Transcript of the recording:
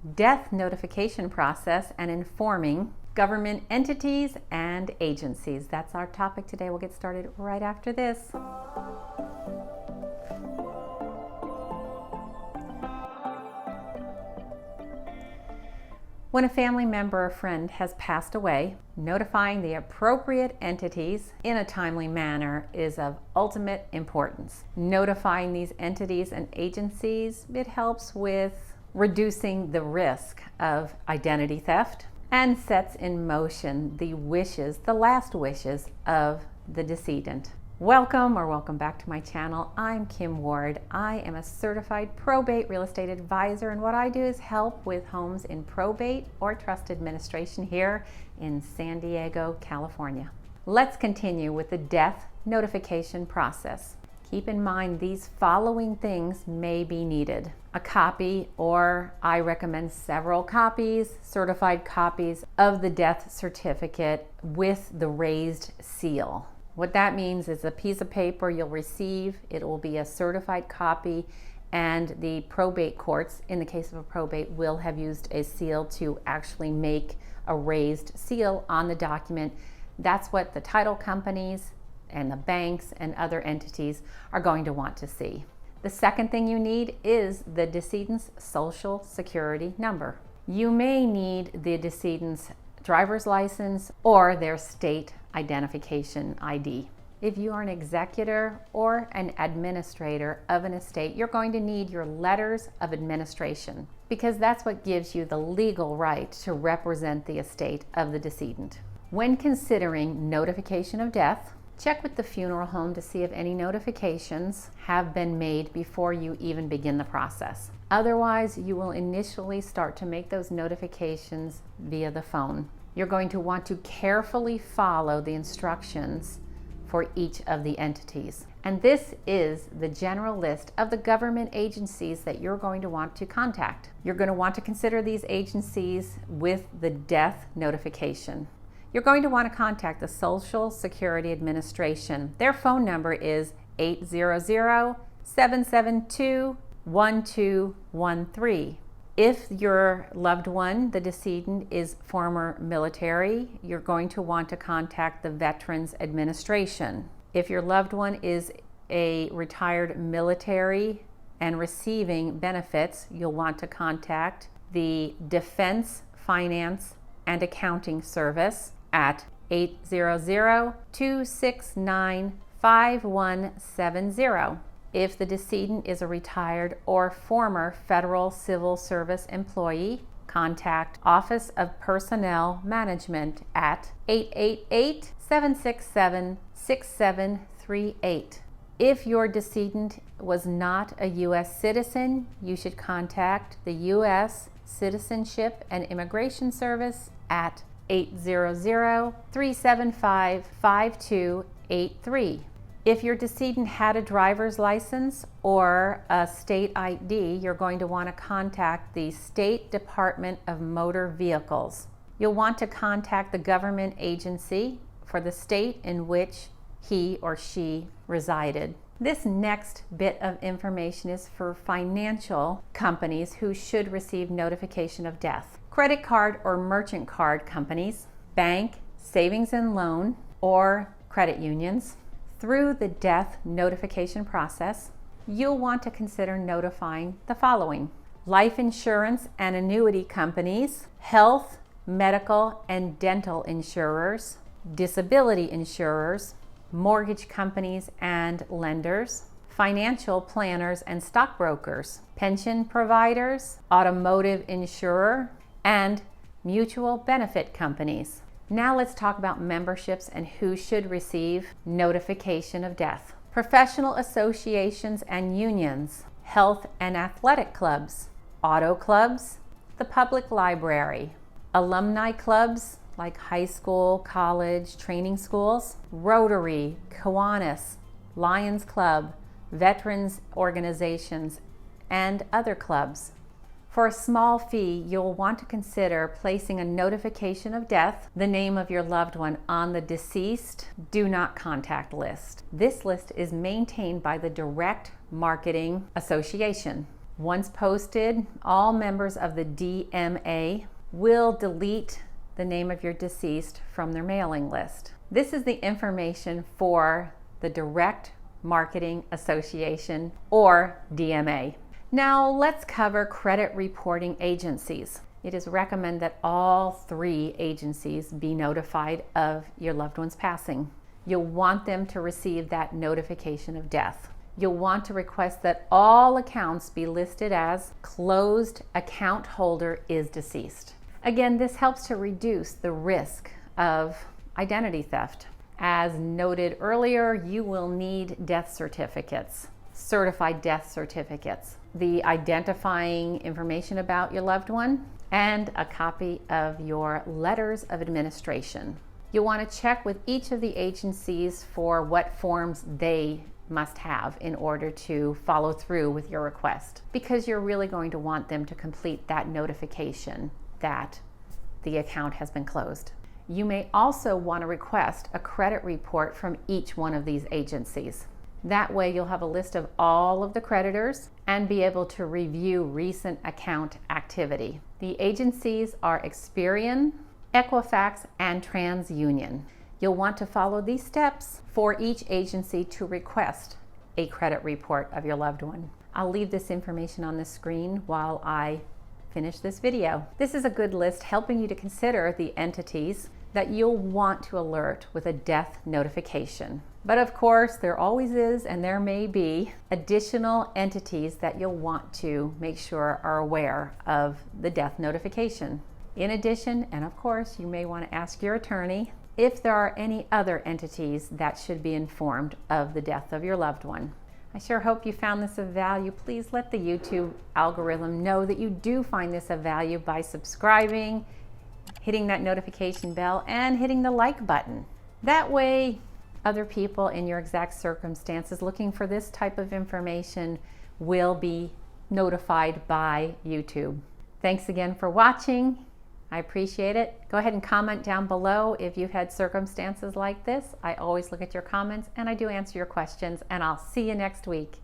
death notification process and informing government entities and agencies. That's our topic today. We'll get started right after this. When a family member or friend has passed away, notifying the appropriate entities in a timely manner is of ultimate importance. Notifying these entities and agencies, it helps with reducing the risk of identity theft and sets in motion the wishes, the last wishes of the decedent. Welcome back to my channel. I'm Kim Ward. I am a certified probate real estate advisor, and what I do is help with homes in probate or trust administration here in San Diego, California. Let's continue with the death notification process. Keep in mind these following things may be needed. A copy, or I recommend several copies, certified copies of the death certificate with the raised seal. What that means is a piece of paper you'll receive, it will be a certified copy, and the probate courts, in the case of a probate, will have used a seal to actually make a raised seal on the document. That's what the title companies and the banks and other entities are going to want to see. The second thing you need is the decedent's social security number. You may need the decedent's driver's license or their state identification ID. If you are an executor or an administrator of an estate, you're going to need your letters of administration, because that's what gives you the legal right to represent the estate of the decedent. When considering notification of death, check with the funeral home to see if any notifications have been made before you even begin the process. Otherwise, you will initially start to make those notifications via the phone. You're going to want to carefully follow the instructions for each of the entities. And this is the general list of the government agencies that you're going to want to contact. You're going to want to consider these agencies with the death notification. You're going to want to contact the Social Security Administration. Their phone number is 800-772-1213. If your loved one, the decedent, is former military, you're going to want to contact the Veterans Administration. If your loved one is a retired military and receiving benefits, you'll want to contact the Defense Finance and Accounting Service at 800-269-5170. If the decedent is a retired or former federal civil service employee, contact Office of Personnel Management at 888-767-6738. If your decedent was not a U.S. citizen, you should contact the U.S. Citizenship and Immigration Service at 800-375-5283. If your decedent had a driver's license or a state ID, you're going to want to contact the State Department of Motor Vehicles. You'll want to contact the government agency for the state in which he or she resided. This next bit of information is for financial companies who should receive notification of death. Credit card or merchant card companies, bank, savings and loan, or credit unions. Through the death notification process, you'll want to consider notifying the following: life insurance and annuity companies, health, medical, and dental insurers, disability insurers, mortgage companies and lenders, financial planners and stockbrokers, pension providers, automotive insurer, and mutual benefit companies. Now let's talk about memberships and who should receive notification of death. Professional associations and unions, health and athletic clubs, auto clubs, the public library, alumni clubs like high school, college, training schools, Rotary, Kiwanis, Lions Club, veterans organizations, and other clubs. For a small fee, you'll want to consider placing a notification of death, the name of your loved one, on the deceased do not contact list. This list is maintained by the Direct Marketing Association. Once posted, all members of the DMA will delete the name of your deceased from their mailing list. This is the information for the Direct Marketing Association, or DMA. Now let's cover credit reporting agencies. It is recommended that all 3 agencies be notified of your loved one's passing. You'll want them to receive that notification of death. You'll want to request that all accounts be listed as closed account holder is deceased. Again, this helps to reduce the risk of identity theft. As noted earlier, you will need death certificates, certified death certificates, the identifying information about your loved one, and a copy of your letters of administration. You'll want to check with each of the agencies for what forms they must have in order to follow through with your request, because you're really going to want them to complete that notification that the account has been closed. You may also want to request a credit report from each one of these agencies. That way you'll have a list of all of the creditors and be able to review recent account activity. The agencies are Experian, Equifax, and TransUnion. You'll want to follow these steps for each agency to request a credit report of your loved one. I'll leave this information on the screen while I finish this video. This is a good list helping you to consider the entities that you'll want to alert with a death notification. But of course, there always is, and there may be, additional entities that you'll want to make sure are aware of the death notification. In addition, and of course, you may want to ask your attorney if there are any other entities that should be informed of the death of your loved one. I sure hope you found this of value. Please let the YouTube algorithm know that you do find this of value by subscribing, hitting that notification bell, and hitting the like button. That way, other people in your exact circumstances looking for this type of information will be notified by YouTube. Thanks again for watching. I appreciate it. Go ahead and comment down below if you've had circumstances like this. I always look at your comments and I do answer your questions, and I'll see you next week.